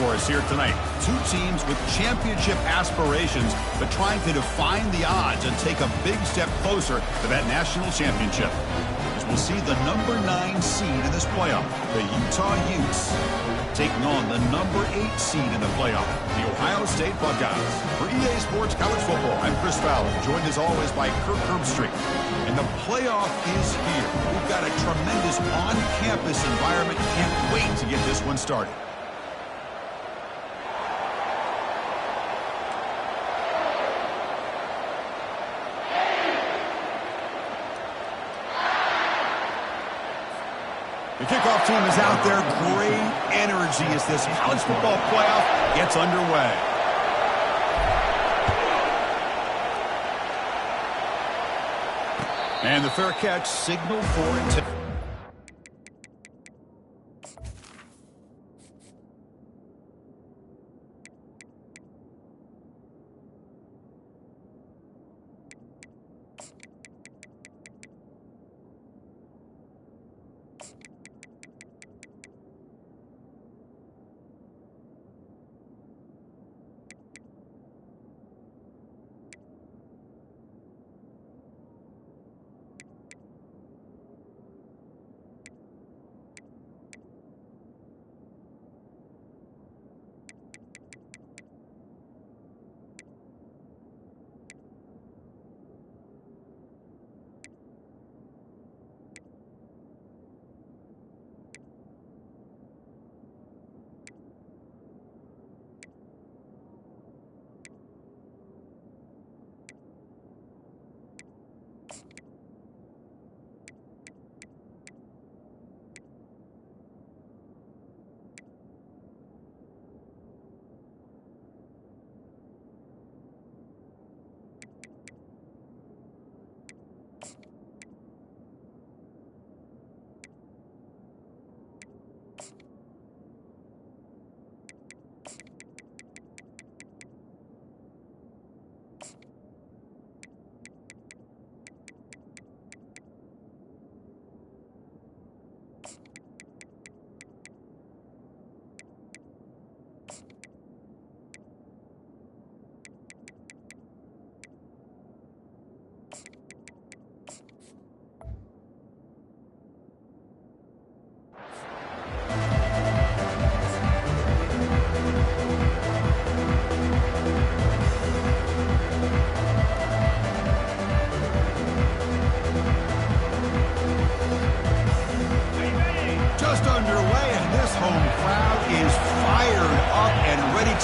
for us here tonight. Two teams with championship aspirations, but trying to define the odds and take a big step closer to that national championship. As we'll see the number 9 seed in this playoff, the Utah Utes, taking on the number 8 seed in the playoff, the Ohio State Buckeyes. For EA Sports College Football, I'm Chris Fowler, joined as always by Kirk Herbstreit. And the playoff is here. We've got a tremendous on-campus environment. Can't wait to get this one started. The kickoff team is out there. Great energy as this college football playoff gets underway. And the fair catch signaled for it.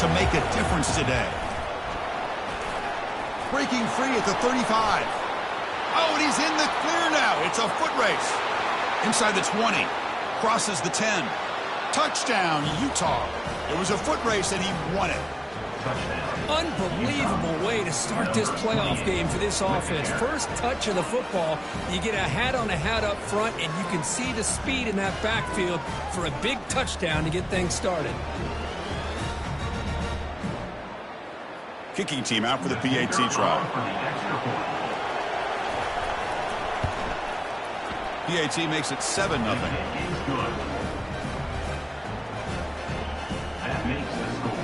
To make a difference today. Breaking free at the 35. Oh, and he's in the clear now. It's a foot race. Inside the 20. Crosses the 10. Touchdown, Utah. It was a foot race and he won it. Unbelievable way to start this playoff game for this offense. First touch of the football, you get a hat-on-a-hat up front, and you can see the speed in that backfield for a big touchdown to get things started. Kicking team out for the PAT trial. PAT makes it 7-0. That makes the score.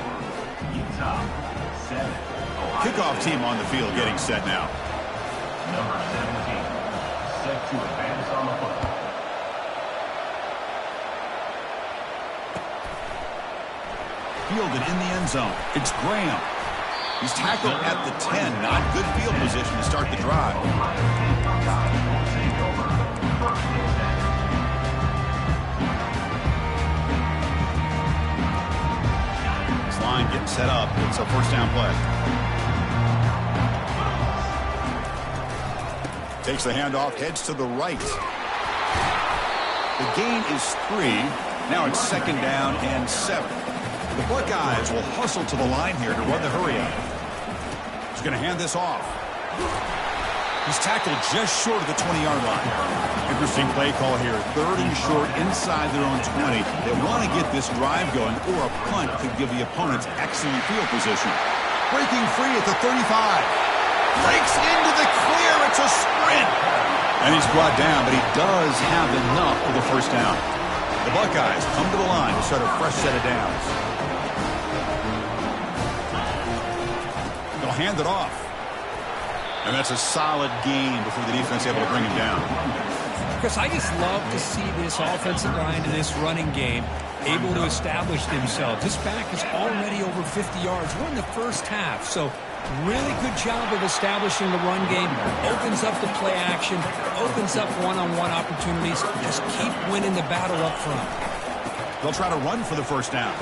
Utah 7. Kickoff team on the field getting set now. Number 17. Set to advance on the football. Fielded in the end zone. It's Graham. He's tackled at the 10. Not good field position to start the drive. This line getting set up. It's a first down play. Takes the handoff, heads to the right. The gain is 3. Now it's 2nd down and 7. The Buckeyes will hustle to the line here to run the hurry up. He's going to hand this off. He's tackled just short of the 20-yard line. Interesting play call here. 3rd and short inside their own 20. They want to get this drive going, or a punt could give the opponents excellent field position. Breaking free at the 35. Breaks into the clear. It's a sprint. And he's brought down, but he does have enough for the first down. The Buckeyes come to the line to start a fresh set of downs. hand it off. And that's a solid gain before the defense able to bring him down. Chris, I just love to see this offensive line in this running game able to establish themselves. This back is already over 50 yards. We're in the first half, so really good job of establishing the run game. Opens up the play action, opens up one-on-one opportunities. Just keep winning the battle up front. They'll try to run for the first down.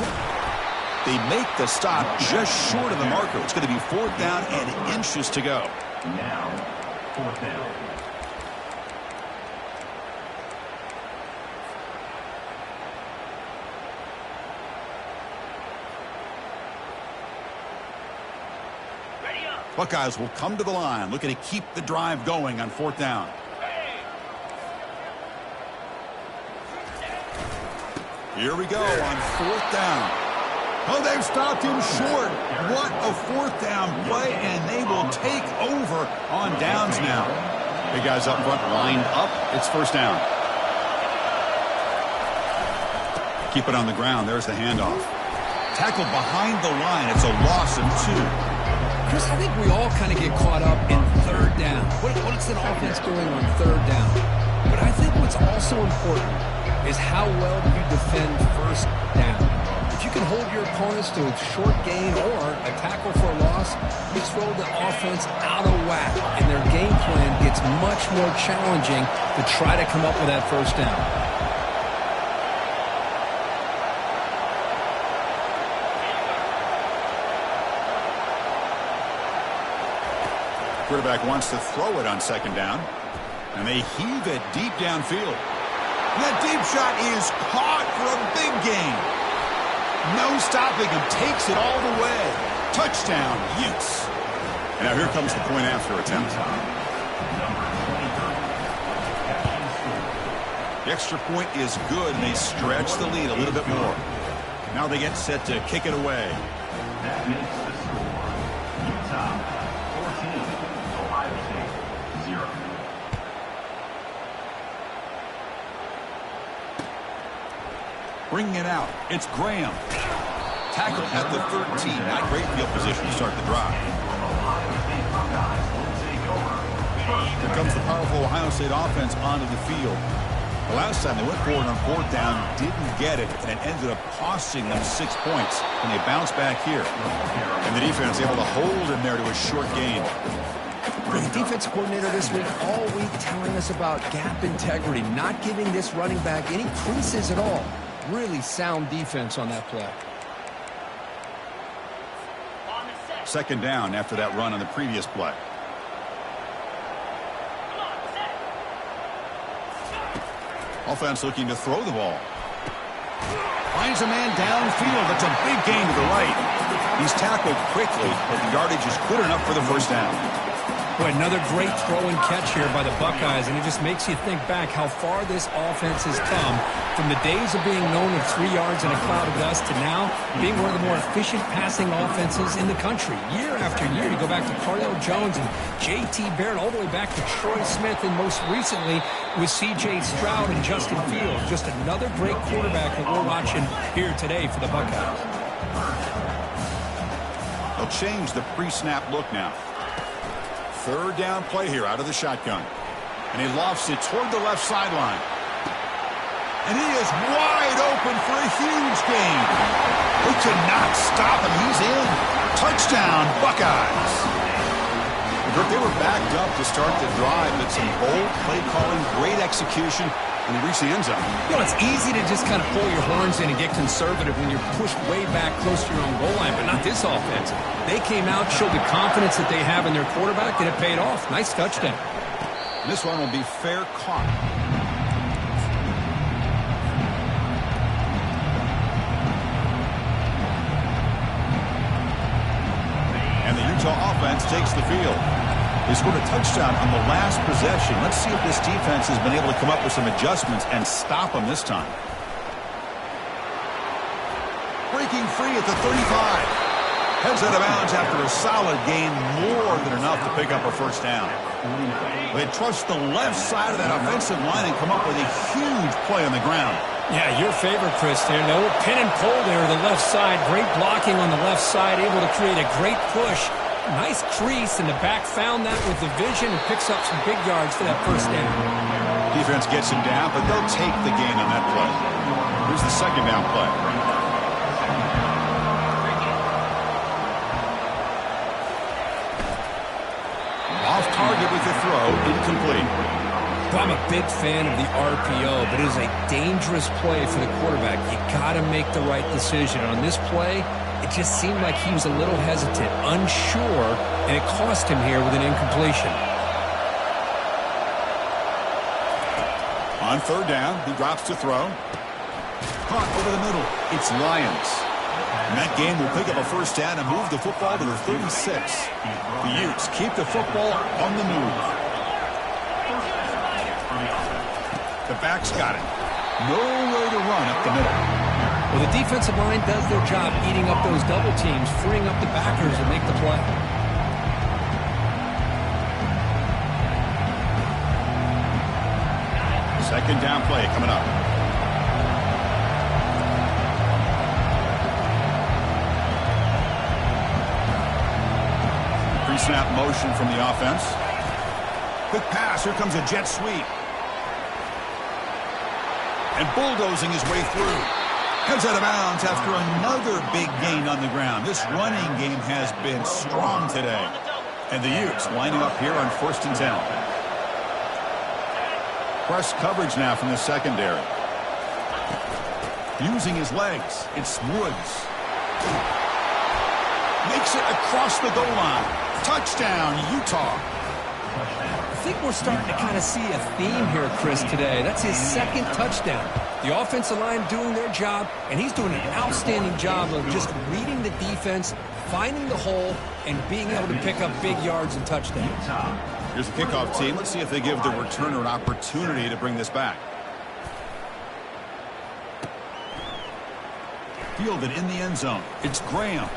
They make the stop just short of the marker. It's going to be 4th down and inches to go. Now, 4th down. Buckeyes will come to the line, looking to keep the drive going on 4th down. Here we go on 4th down. Oh, they've stopped him short. What a 4th down play, and they will take over on downs now. Big guys up front lined up. It's 1st down. Keep it on the ground. There's the handoff. Tackled behind the line. It's a loss of 2. Chris, I think we all kind of get caught up in 3rd down. What's an offense doing on 3rd down? But I think what's also important is how well do you defend 1st down. If you can hold your opponents to a short gain or a tackle for a loss, you throw the offense out of whack, and their game plan gets much more challenging to try to come up with that 1st down. Quarterback wants to throw it on 2nd down, and they heave it deep downfield. That deep shot is caught for a big gain. No stopping him. Takes it all the way. Touchdown, Utes. And now here comes the point after attempt. The extra point is good, and they stretch the lead a little bit more. Now they get set to kick it away. That makes the score Utah 14, Ohio State 0. Bringing it out. It's Graham. Tackled at the 13. Not great field position to start the drive. Here comes the powerful Ohio State offense onto the field. The last time they went forward on 4th down, didn't get it, and it ended up costing them 6 points. And they bounce back here. And the defense able to hold him there to a short gain. The defense coordinator this week, all week, telling us about gap integrity, not giving this running back any creases at all. Really sound defense on that play. 2nd down after that run on the previous play. Offense looking to throw the ball. Finds a man downfield. That's a big gain to the right. He's tackled quickly, but the yardage is good enough for the 1st down. Boy, another great throw and catch here by the Buckeyes, and it just makes you think back how far this offense has come from the days of being known of 3 yards in a cloud of dust to now being one of the more efficient passing offenses in the country. Year after year, you go back to Cardale Jones and J.T. Barrett, all the way back to Troy Smith, and most recently with C.J. Stroud and Justin Fields. Just another great quarterback that we're watching here today for the Buckeyes. They'll change the pre-snap look now. 3rd down play here out of the shotgun. And he lofts it toward the left sideline. And he is wide open for a huge gain. They could not stop him. He's in. Touchdown, Buckeyes. They were backed up to start the drive, but some bold play calling, great execution, and they reached the end zone. You know, it's easy to just kind of pull your horns in and get conservative when you're pushed way back close to your own goal line, but not this offense. They came out, showed the confidence that they have in their quarterback, and it paid off. Nice touchdown. This one will be fair caught. And the Utah offense takes the field. They scored a touchdown on the last possession. Let's see if this defense has been able to come up with some adjustments and stop them this time. Breaking free at the 35. Heads out of bounds after a solid gain, more than enough to pick up a 1st down. They trust the left side of that offensive line and come up with a huge play on the ground. Yeah, your favorite, Chris, there. No pin and pull there to the left side. Great blocking on the left side, able to create a great push Nice crease, and the back found that with the vision and picks up some big yards for that first down. Defense gets him down, but they'll take the gain on that play. Here's the second down play. Off target with the throw, incomplete. Well, I'm a big fan of the RPO, but it is a dangerous play for the quarterback. You got to make the right decision. On this play, it just seemed like he was a little hesitant, unsure, and it cost him here with an incompletion. On third down, he drops to throw. Caught over the middle. It's Lions. And that game will pick up a first down and move the football to the 36. The Utes keep the football on the move. The back's got it. Nowhere to run up the middle. Well, the defensive line does their job eating up those double teams, freeing up the backers to make the play. Second down play coming up. Pre-snap motion from the offense. Quick pass. Here comes a jet sweep. And bulldozing his way through. Heads out of bounds after another big gain on the ground. This running game has been strong today. And the Utes lining up here on 1st and 10. Press coverage now from the secondary. Using his legs. It's Woods. Makes it across the goal line. Touchdown, Utah. I think we're starting to kind of see a theme here, Chris, today. That's his second touchdown. The offensive line doing their job, and he's doing an outstanding job of just reading the defense, finding the hole, and being able to pick up big yards and touchdowns. Here's the kickoff team. Let's see if they give the returner an opportunity to bring this back. Fielded in the end zone. It's Graham.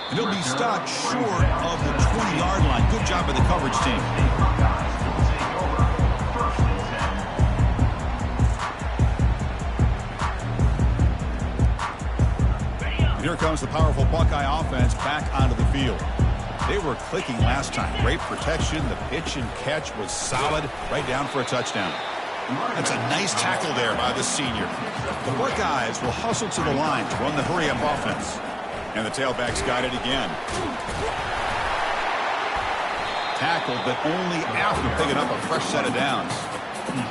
And he'll be stopped short of the 20-yard line. Good job by the coverage team. And here comes the powerful Buckeye offense back onto the field. They were clicking last time. Great protection. The pitch and catch was solid. Right down for a touchdown. That's a nice tackle there by the senior. The Buckeyes will hustle to the line to run the hurry-up offense. And the tailback's got it again. Tackled, but only after picking up a fresh set of downs.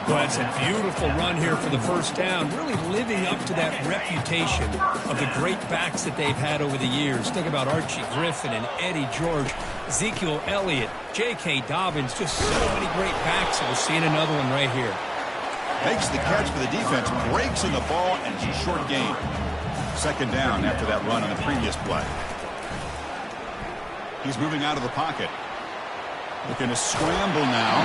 Well, that's a beautiful run here for the first down, really living up to that reputation of the great backs that they've had over the years. Think about Archie Griffin and Eddie George, Ezekiel Elliott, J.K. Dobbins, just so many great backs, and we're seeing another one right here. Makes the catch for the defense, breaks in the ball, and it's a short gain. Second down after that run on the previous play. He's moving out of the pocket. Looking to scramble now.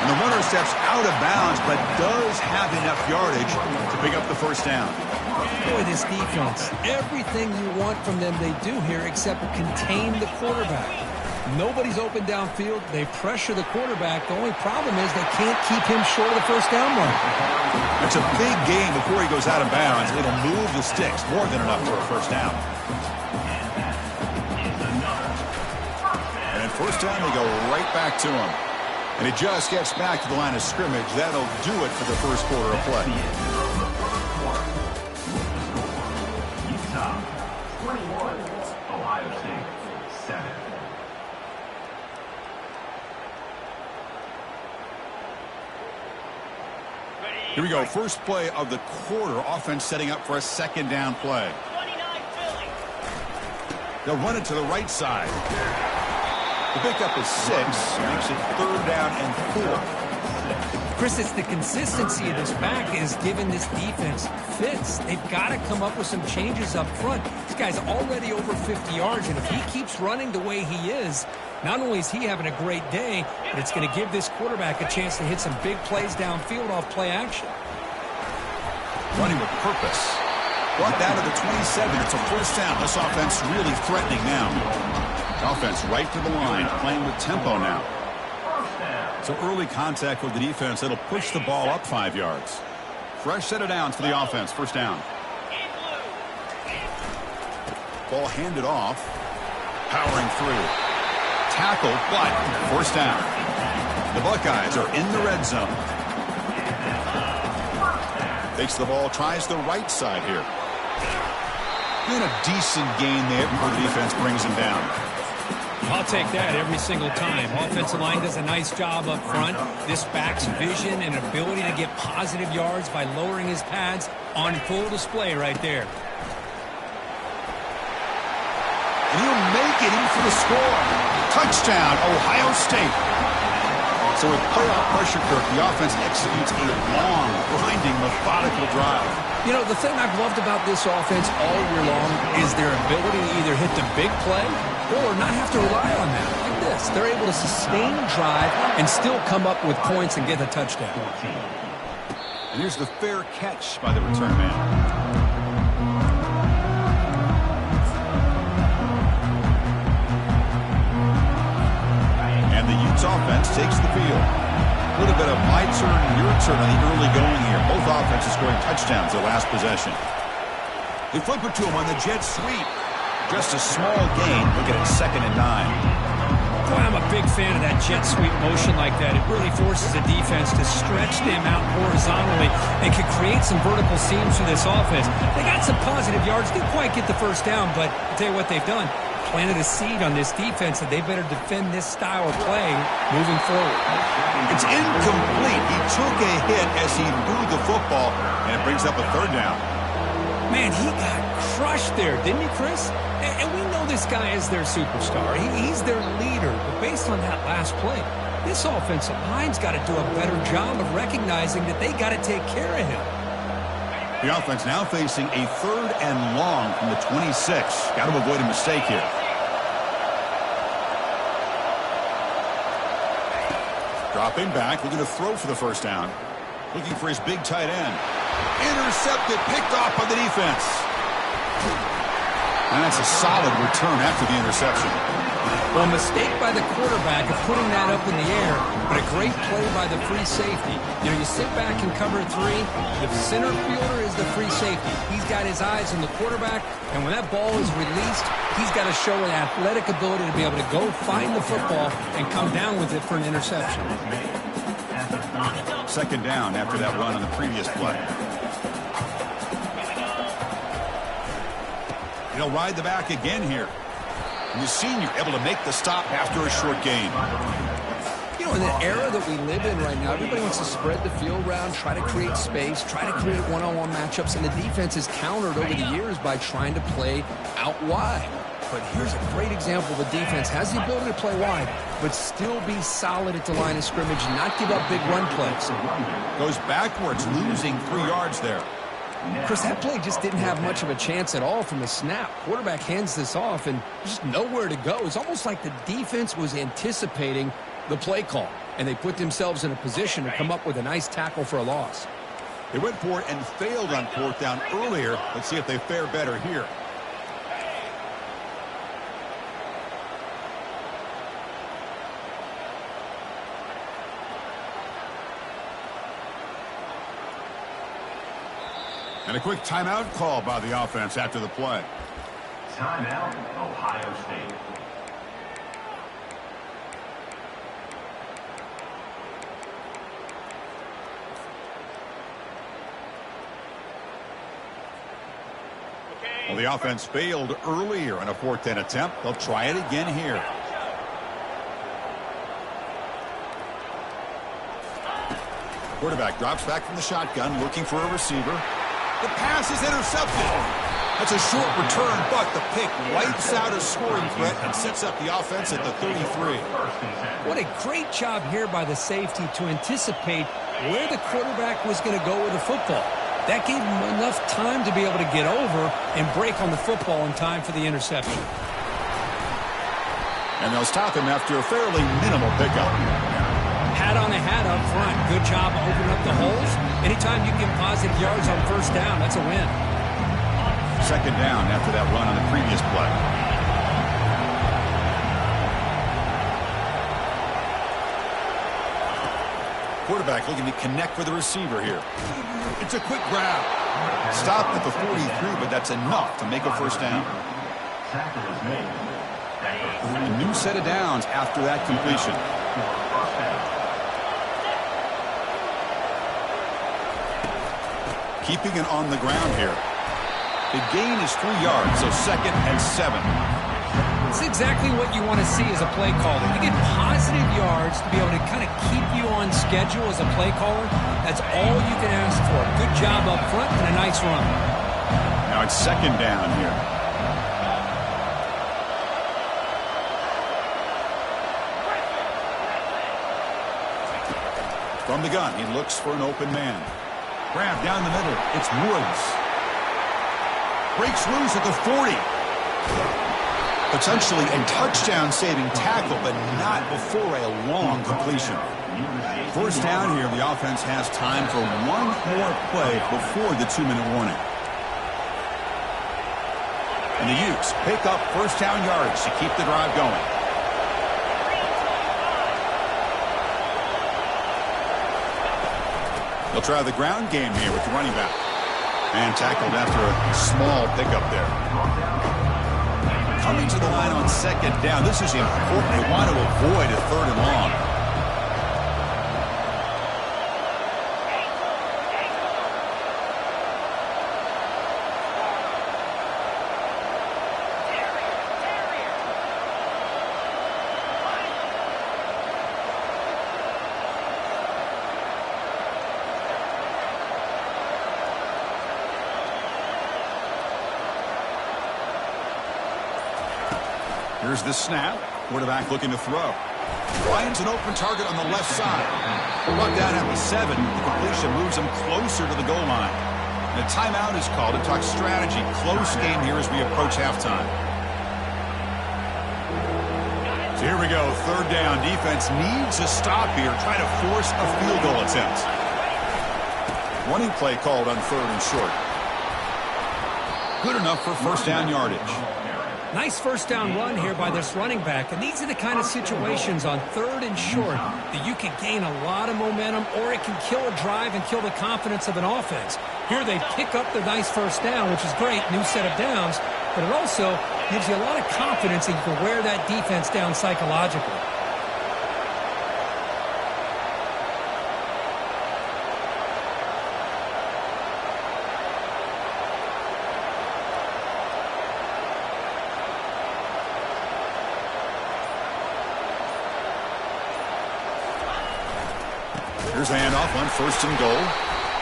And the runner steps out of bounds, but does have enough yardage to pick up the first down. Boy, this defense, everything you want from them they do here except contain the quarterback. Nobody's open downfield. They pressure the quarterback. The only problem is they can't keep him short of the first down mark. It's a big gain before he goes out of bounds. It'll move the sticks more than enough for a first down. And at first down, they go right back to him. And he just gets back to the line of scrimmage. That'll do it for the first quarter of play. Utah 21, Ohio State 7. Here we go. First play of the quarter. Offense setting up for a second down play. They'll run it to the right side. The pickup is 6. Makes it third down and 4. Chris, it's the consistency of this back is giving this defense fits. They've got to come up with some changes up front. This guy's already over 50 yards, and if he keeps running the way he is, not only is he having a great day, but it's going to give this quarterback a chance to hit some big plays downfield off play action. Running with purpose. Brought down to the 27. It's a first down. This offense really threatening now. Offense right to the line, playing with tempo now. So early contact with the defense, that'll push the ball up 5 yards. Fresh set of downs for the offense. First down. Ball handed off. Powering through. tackle, but first down. The Buckeyes are in the red zone. Takes the ball, tries the right side here. Doing a decent gain there before the defense brings him down. I'll take that every single time. Offensive line does a nice job up front. This back's vision and ability to get positive yards by lowering his pads on full display right there. And he'll make it in for the score. Touchdown, Ohio State. So with playoff pressure, Kirk, the offense executes a long, grinding, methodical drive. You know, the thing I've loved about this offense all year long is their ability to either hit the big play or not have to rely on that. Like this, they're able to sustain drive and still come up with points and get a touchdown. And here's the fair catch by the return man. And the Utes offense takes the field. A little bit of my turn, your turn on the early going here. Both offenses scoring touchdowns their last possession. They flip it to him on the jet sweep. Just a small gain. Looking at 2nd and 9. Boy, I'm a big fan of that jet sweep motion like that. It really forces the defense to stretch them out horizontally and can create some vertical seams for this offense. They got some positive yards. Didn't quite get the first down, but I'll tell you what they've done. Planted a seed on this defense that they better defend this style of play moving forward. It's incomplete. He took a hit as he threw the football, and it brings up a 3rd down. Man, he got crushed there, didn't he, Chris? And we know this guy is their superstar. He's their leader. But based on that last play, this offensive line's got to do a better job of recognizing that they got to take care of him. The offense now facing a 3rd and long from the 26. Got to avoid a mistake here. Dropping back, looking to throw for the first down. Looking for his big tight end. Intercepted, picked off by the defense. And that's a solid return after the interception. Well, a mistake by the quarterback of putting that up in the air, but a great play by the free safety. You know, you sit back and cover 3. The center fielder is the free safety. He's got his eyes on the quarterback, and when that ball is released, he's got to show an athletic ability to be able to go find the football and come down with it for an interception. 2nd down after that run on the previous play. He'll ride the back again here. And the senior able to make the stop after a short gain. You know, in the era that we live in right now, everybody wants to spread the field around, try to create space, try to create one-on-one matchups, and the defense is countered over the years by trying to play out wide. But here's a great example. The defense has the ability to play wide, but still be solid at the line of scrimmage and not give up big run plays. Goes backwards, losing 3 yards there. Chris, that play just didn't have much of a chance at all from the snap. Quarterback hands this off and just nowhere to go. It's almost like the defense was anticipating the play call, and they put themselves in a position to come up with a nice tackle for a loss. They went for it and failed on 4th down earlier. Let's see if they fare better here. And a quick timeout call by the offense after the play. Timeout, Ohio State. Well, the offense failed earlier in a 4th down attempt. They'll try it again here. Quarterback drops back from the shotgun, looking for a receiver. The pass is intercepted. That's a short return, but the pick wipes out a scoring threat and sets up the offense at the 33. What a great job here by the safety to anticipate where the quarterback was going to go with the football. That gave him enough time to be able to get over and break on the football in time for the interception. And they'll stop him after a fairly minimal pickup. Hat on a hat up front. Good job of opening up the holes. Anytime you can get positive yards on 1st down, that's a win. 2nd down after that run on the previous play. Quarterback looking to connect with the receiver here. It's a quick grab. Stopped at the 43, but that's enough to make a 1st down. Tackle is made. A new set of downs after that completion. Keeping it on the ground here. The gain is 3 yards, so 2nd and 7. It's exactly what you want to see as a play caller. You get positive yards to be able to kind of keep you on schedule as a play caller. That's all you can ask for. Good job up front and a nice run. Now it's 2nd down here. From the gun, he looks for an open man. Grab down the middle. It's Woods. Breaks loose at the 40. Potentially a touchdown-saving tackle, but not before a long completion. 1st down here, the offense has time for one more play before the 2-minute warning. And the Utes pick up 1st down yards to keep the drive going. They'll try the ground game here with the running back. And tackled after a small pickup there. Coming to the line on 2nd down. This is important. They want to avoid a 3rd and long. Here's the snap. Quarterback looking to throw. Finds an open target on the left side. Brought down at the 7. The completion moves him closer to the goal line. And a timeout is called to talk strategy. Close game here as we approach halftime. So here we go. 3rd down. Defense needs a stop here. Trying to force a field goal attempt. Running play called on 3rd and short. Good enough for 1st down yardage. Nice 1st down run here by this running back. And these are the kind of situations on 3rd and short that you can gain a lot of momentum, or it can kill a drive and kill the confidence of an offense. Here they pick up the nice 1st down, which is great, new set of downs, but it also gives you a lot of confidence that you can wear that defense down psychologically. Here's a handoff on 1st and goal.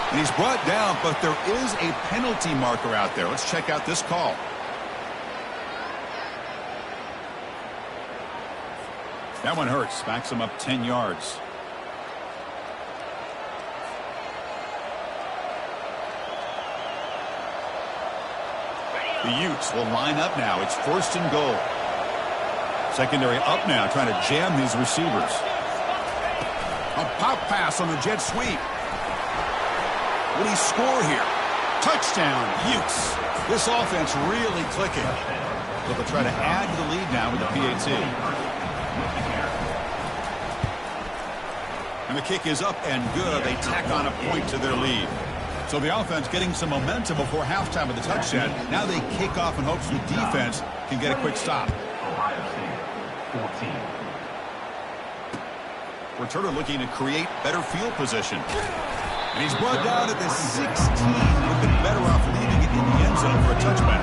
And he's brought down, but there is a penalty marker out there. Let's check out this call. That one hurts. Backs him up 10 yards. The Utes will line up now. It's 1st and goal. Secondary up now, trying to jam these receivers. A pop pass on the jet sweep. Will he score here? Touchdown, Utes. This offense really clicking. So they'll try to add to the lead now with the PAT. And the kick is up and good. They tack on a point to their lead. So the offense getting some momentum before halftime with the touchdown. Now they kick off in hopes the defense can get a quick stop. Ohio State, 14. Returner looking to create better field position. And he's brought down at the 16. Would have been better off leaving it in the end zone for a touchback.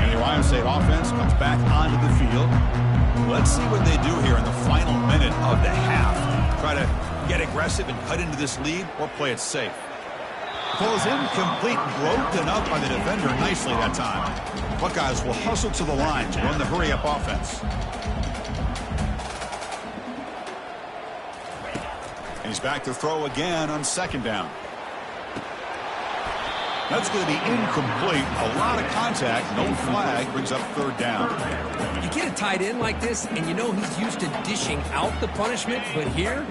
And the Ohio State offense comes back onto the field. Let's see what they do here in the final minute of the half. Try to get aggressive and cut into this lead, or play it safe. Falls incomplete, broken up by the defender nicely that time. Buckeyes will hustle to the line to run the hurry-up offense. And he's back to throw again on 2nd down. That's going to be incomplete. A lot of contact, no flag, brings up 3rd down. You get a tight end like this, and you know he's used to dishing out the punishment, but here,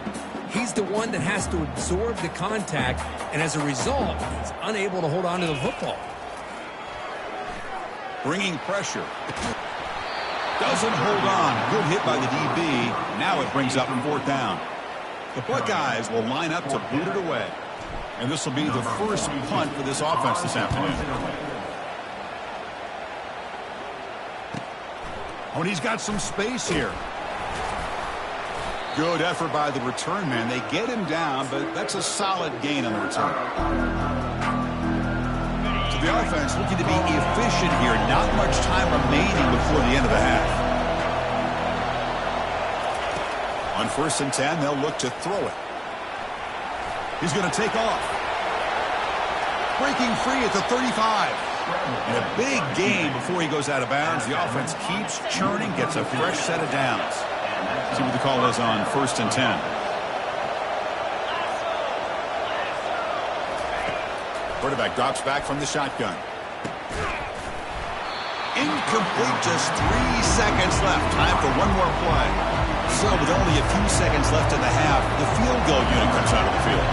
he's the one that has to absorb the contact, and as a result, he's unable to hold on to the football. Bringing pressure. Doesn't hold on. Good hit by the DB. Now it brings up 4th down. The Buckeyes will line up to boot it away. And this will be the first punt for this offense this afternoon. Oh, and he's got some space here. Good effort by the return man. They get him down, but that's a solid gain on the return. So the offense looking to be efficient here. Not much time remaining before the end of the half. On 1st and 10, they'll look to throw it. He's going to take off. Breaking free at the 35. And a big gain before he goes out of bounds. The offense keeps churning, gets a fresh set of downs. See what the call is on 1st and 10. Quarterback drops back from the shotgun. Incomplete, just 3 seconds left. Time for one more play. So with only a few seconds left in the half, the field goal unit comes out of the field.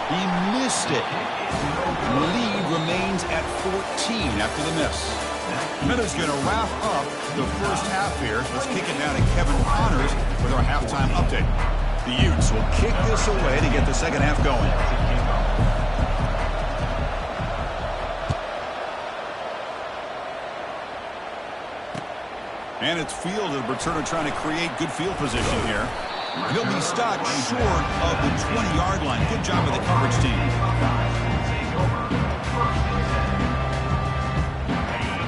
He missed it. The lead remains at 14 after the miss. Minuta's going to wrap up the first half here. Let's kick it down to Kevin Connors with our halftime update. The Utes will kick this away to get the second half going. And it's fielded. Returner trying to create good field position here. He'll be stopped short of the 20-yard line. Good job of the coverage team.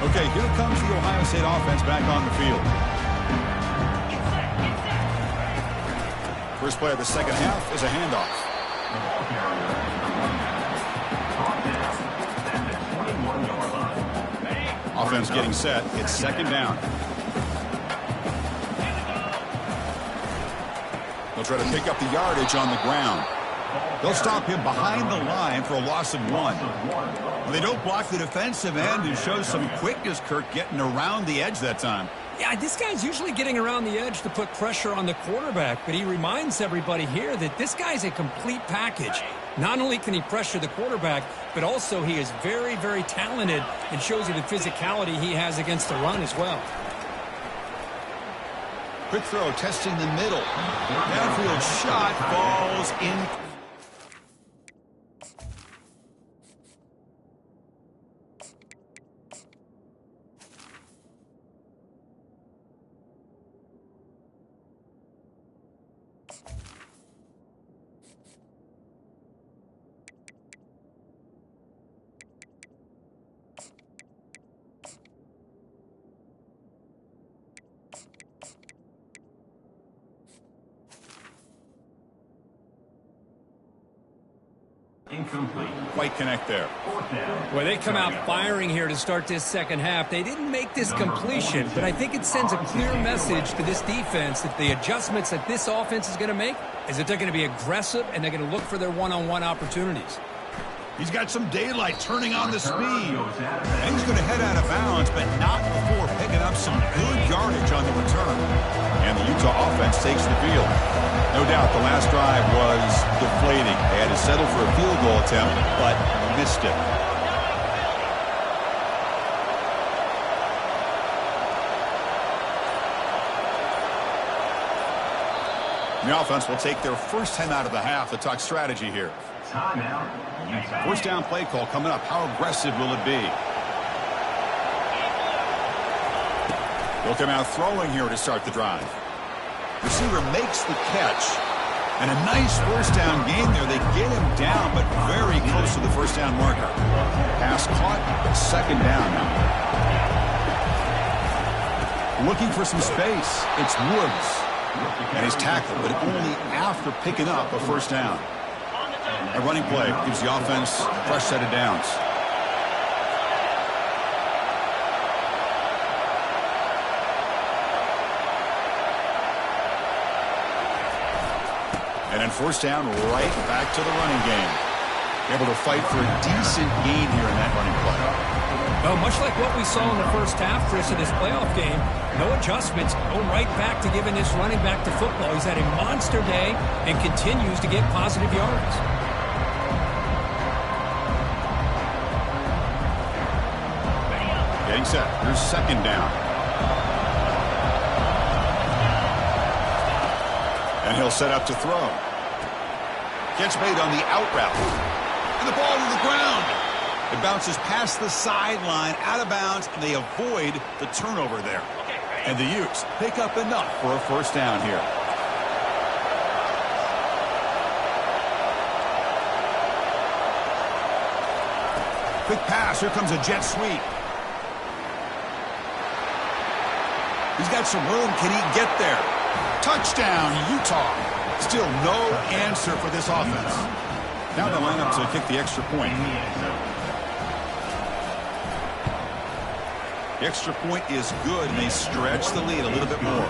Okay, here comes the Ohio State offense back on the field. First play of the second half is a handoff. Offense getting set. It's 2nd down. They'll try to pick up the yardage on the ground. They'll stop him behind the line for a loss of 1. Well, they don't block the defensive end and show some quickness, Kirk, getting around the edge that time. Yeah, this guy's usually getting around the edge to put pressure on the quarterback, but he reminds everybody here that this guy's a complete package. Not only can he pressure the quarterback, but also he is very, very talented and shows you the physicality he has against the run as well. Quick throw, testing the middle. Downfield shot, falls in. Incomplete. Quite connect there. Well, they come out firing here to start this second half. They didn't make this completion, but I think it sends a clear message to this defense that the adjustments that this offense is going to make is that they're going to be aggressive and they're going to look for their one-on-one opportunities. He's got some daylight turning on the speed. And he's going to head out of bounds, but not before picking up some good yardage on the return. And the Utah offense takes the field. No doubt the last drive was deflating. They had to settle for a field goal attempt, but missed it. The offense will take their first time out of the half to talk strategy here. Timeout. First down play call coming up. How aggressive will it be? They'll come out throwing here to start the drive. Receiver makes the catch. And a nice first down gain there. They get him down, but very close to the first down marker. Pass caught, but 2nd down now. Looking for some space. It's Woods. And he's tackled, but only after picking up a first down. A running play gives the offense a fresh set of downs. And then first down, right back to the running game. Able to fight for a decent gain here in that running play. Well, much like what we saw in the first half, Chris, of this playoff game, no adjustments, go right back to giving this running back to football. He's had a monster day and continues to get positive yards. Getting set. Here's 2nd down. And he'll set up to throw. Catch made on the out route. And the ball to the ground. It bounces past the sideline, out of bounds, and they avoid the turnover there. And the Utes pick up enough for a first down here. Quick pass. Here comes a jet sweep. He's got some room. Can he get there? Touchdown, Utah. Still no answer for this offense. Now the lineup to kick the extra point. The extra point is good, and they stretch the lead a little bit more.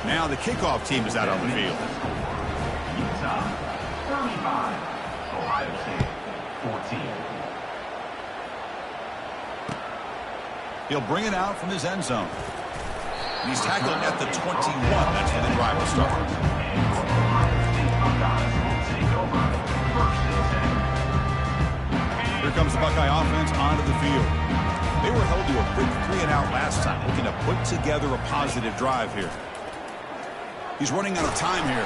Now the kickoff team is out on the field. Utah, 35. Ohio State, 14. He'll bring it out from his end zone. And he's tackled at the 21. That's where the drive will start. Here comes the Buckeye offense onto the field. They were held to a quick 3-and-out last time, looking to put together a positive drive here. He's running out of time here.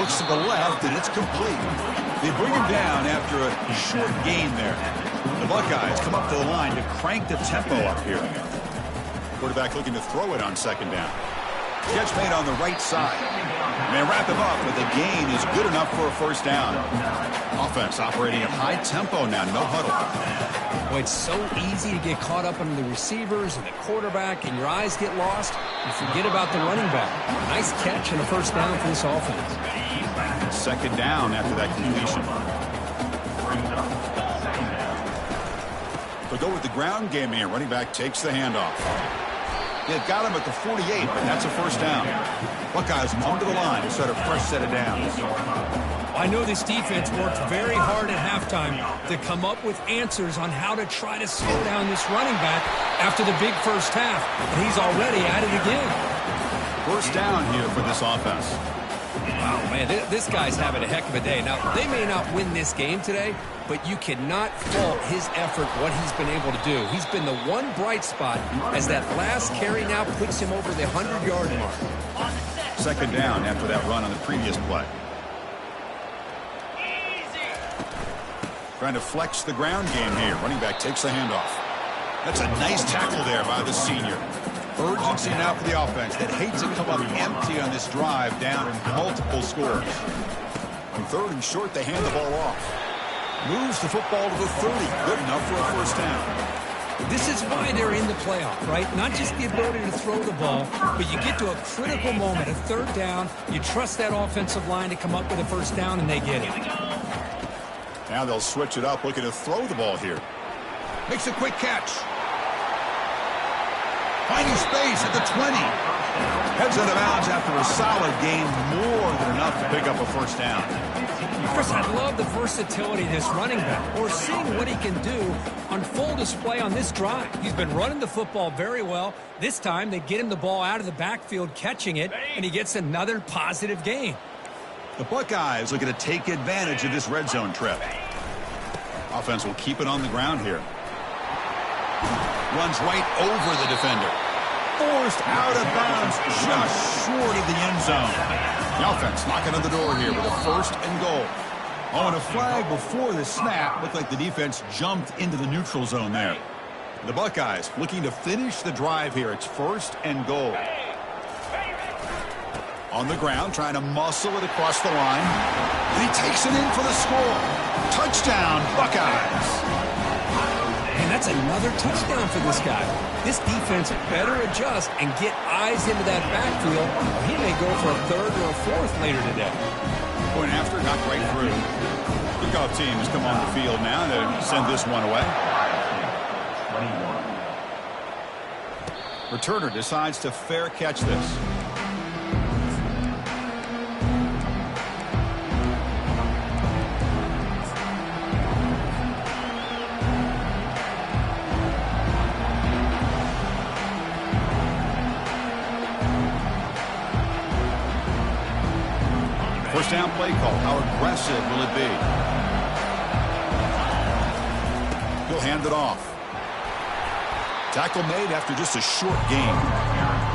Looks to the left, and it's complete. They bring him down after a short gain there. The Buckeyes come up to the line to crank the tempo up here. Quarterback looking to throw it on second down. Catch made on the right side. And they wrap him up, but the gain is good enough for a first down. Offense operating at high tempo now, no huddle. Boy, it's so easy to get caught up on the receivers and the quarterback, and your eyes get lost. You forget about the running back. Nice catch and a first down for this offense. Second down after that completion. They'll go with the ground game here. Running back takes the handoff. They've got him at the 48, but that's a first down. Buckeyes come to the line to start a fresh set of downs. I know this defense worked very hard at halftime to come up with answers on how to try to slow down this running back after the big first half, and he's already at it again. First down here for this offense. Wow, man, this guy's having a heck of a day. Now, they may not win this game today, but you cannot fault his effort, what he's been able to do. He's been the one bright spot as that last carry now puts him over the 100-yard mark. Second down after that run on the previous play. Trying to flex the ground game here. Running back takes the handoff. That's a nice tackle there by the senior. Urgency now for the offense that hates to come up empty on this drive down in multiple scores. On third and short, they hand the ball off. Moves the football to the 30. Good enough for a first down. This is why they're in the playoff, right? Not just the ability to throw the ball, but you get to a critical moment, a third down. You trust that offensive line to come up with a first down, and they get it. Now they'll switch it up, looking to throw the ball here. Makes a quick catch. Finding space at the 20. Heads out of bounds after a solid gain, more than enough to pick up a first down. Chris, I love the versatility of this running back, or seeing what he can do on full display on this drive. He's been running the football very well. This time, they get him the ball out of the backfield, catching it, and he gets another positive gain. The Buckeyes looking to take advantage of this red zone trip. Offense will keep it on the ground here. Runs right over the defender. Forced out of bounds just short of the end zone. The offense knocking on the door here with a first and goal. Oh, and a flag before the snap. Looked like the defense jumped into the neutral zone there. The Buckeyes looking to finish the drive here. It's first and goal. On the ground, trying to muscle it across the line. And he takes it in for the score. Touchdown, Buckeyes. And that's another touchdown for this guy. This defense better adjust and get eyes into that backfield, or he may go for a third or a fourth later today. Point after, got right through. Kickoff team has come on the field now to send this one away. 21. Returner decides to fair catch this. First down play call. How aggressive will it be? He'll hand it off. Tackle made after just a short game.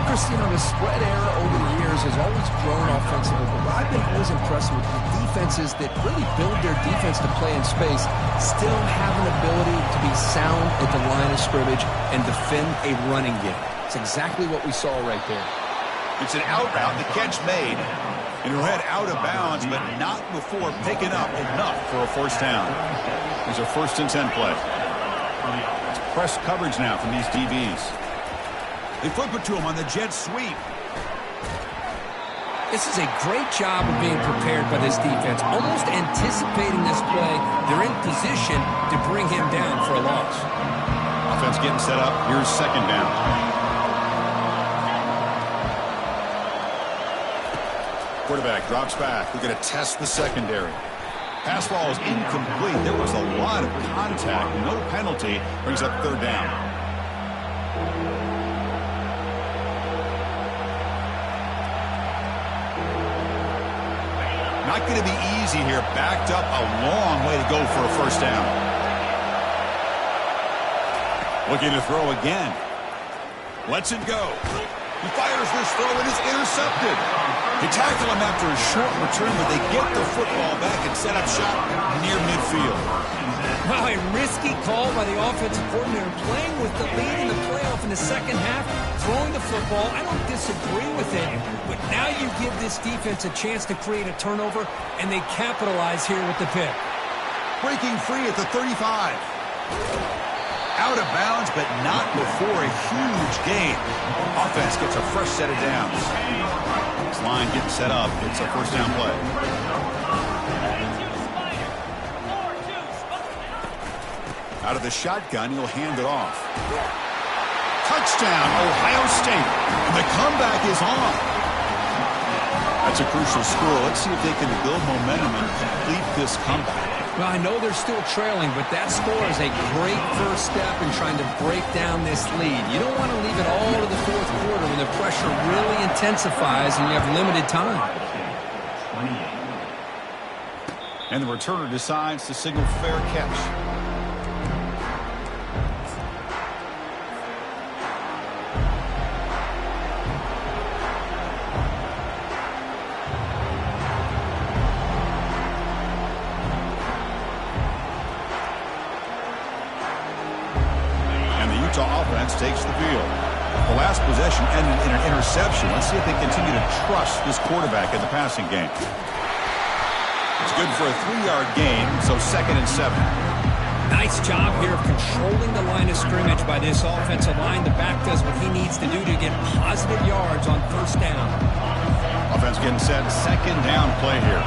Chris, the spread era over the years years has always grown offensively, but what I've been always impressed with defenses that really build their defense to play in space still have an ability to be sound at the line of scrimmage and defend a running game. It's exactly what we saw right there. It's an out route, the catch made. And he'll head out of bounds, but not before picking up enough for a first down. There's a 1st and 10 play. It's press coverage now from these DBs. They flip it to him on the jet sweep. This is a great job of being prepared by this defense. Almost anticipating this play, they're in position to bring him down for a loss. Offense getting set up. Here's 2nd down. Quarterback drops back. We're going to test the secondary. Pass ball is incomplete. There was a lot of contact. No penalty. Brings up 3rd down. Not going to be easy here. Backed up a long way to go for a first down. Looking to throw again. Lets it go. He fires this throw and is intercepted. They tackle him after a short return, but they get the football back and set up shop near midfield. Wow, a risky call by the offensive coordinator, playing with the lead in the playoff in the second half, throwing the football. I don't disagree with it, but now you give this defense a chance to create a turnover, and they capitalize here with the pick. Breaking free at the 35. Out of bounds, but not before a huge gain. Offense gets a fresh set of downs. This line getting set up. It's a first down play. Out of the shotgun, he'll hand it off. Touchdown, Ohio State. And the comeback is on. That's a crucial score. Let's see if they can build momentum and complete this comeback. Well, I know they're still trailing, but that score is a great first step in trying to break down this lead. You don't want to leave it all to the 4th quarter when the pressure really intensifies and you have limited time. And the returner decides to signal fair catch. Offense takes the field. The last possession ended in an interception. Let's see if they continue to trust this quarterback in the passing game. It's good for a 3-yard gain, so 2nd and 7. Nice job here of controlling the line of scrimmage by this offensive line. The back does what he needs to do to get positive yards on first down. Offense getting set. 2nd down play here.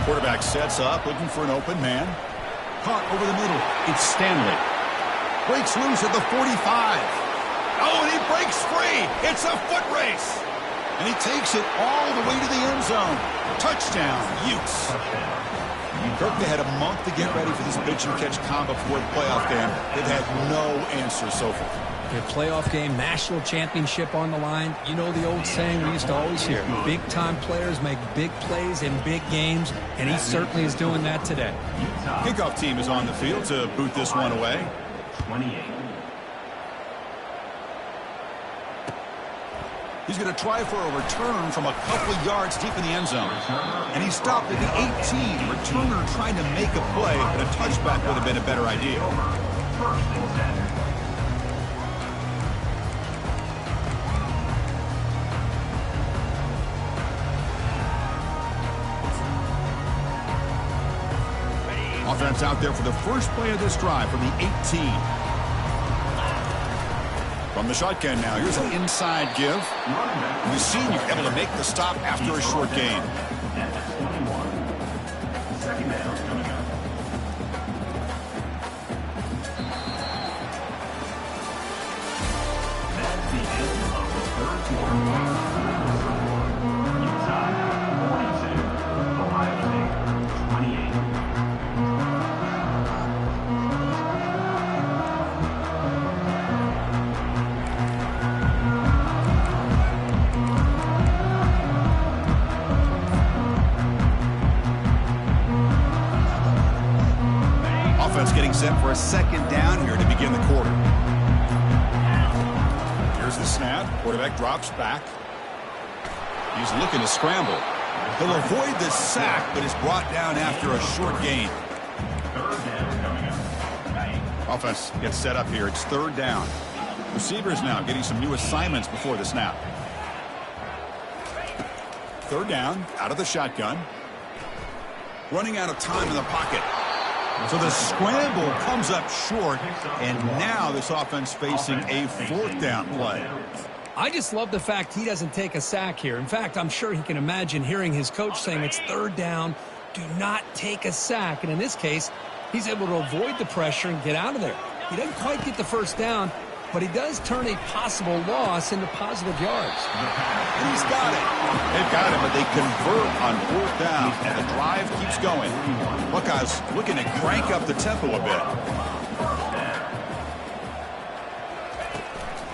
Quarterback sets up, looking for an open man. Caught over the middle. It's Stanley. Breaks loose at the 45. Oh, and he breaks free. It's a foot race. And he takes it all the way to the end zone. Touchdown, Utes. Kirk, they had a month to get ready for this pitch-and-catch combo before the playoff game. They've had no answer so far. Their playoff game, national championship on the line. You know the old saying we used to always hear, big-time players make big plays in big games, and he certainly is doing that today. Kickoff team is on the field to boot this one away. 28. He's going to try for a return from a couple of yards deep in the end zone. And he stopped at the 18. Returner trying to make a play, but a touchback would have been a better idea. First and 10. Offense out there for the first play of this drive from the 18. From the shotgun now, here's an inside give. The senior able to make the stop after a short gain. That's 21. Second down coming up. That's the end of the third quarter. Utah 42, Ohio State 28. Offense getting set for a second down here to begin the quarter. the snap. Quarterback drops back. He's looking to scramble. He'll avoid the sack, but is brought down after a short gain. Offense gets set up here. It's third down. Receivers now getting some new assignments before the snap. Third down, out of the shotgun. Running out of time in the pocket. So the scramble comes up short, and now this offense facing a fourth down play. I just love the fact he doesn't take a sack here. In fact, I'm sure he can imagine hearing his coach saying it's third down, do not take a sack. And in this case, he's able to avoid the pressure and get out of there. He doesn't quite get the first down, but he does turn a possible loss into positive yards. And he's got it. They've got him, but they convert on fourth down, and the drive keeps going. Buckeyes looking to crank up the tempo a bit.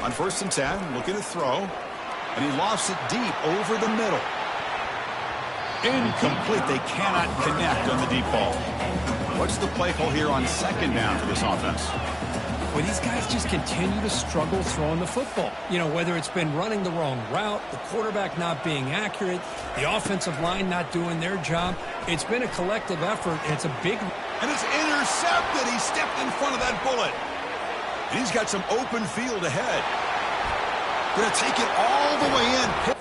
On 1st and 10, looking to throw, and he lofts it deep over the middle. Incomplete. They cannot connect on the deep ball. What's the play call here on 2nd down for this offense? Well, these guys just continue to struggle throwing the football. You know, whether it's been running the wrong route, the quarterback not being accurate, the offensive line not doing their job. It's been a collective effort, and it's a big... And it's intercepted. He stepped in front of that bullet. And he's got some open field ahead. Going to take it all the way in.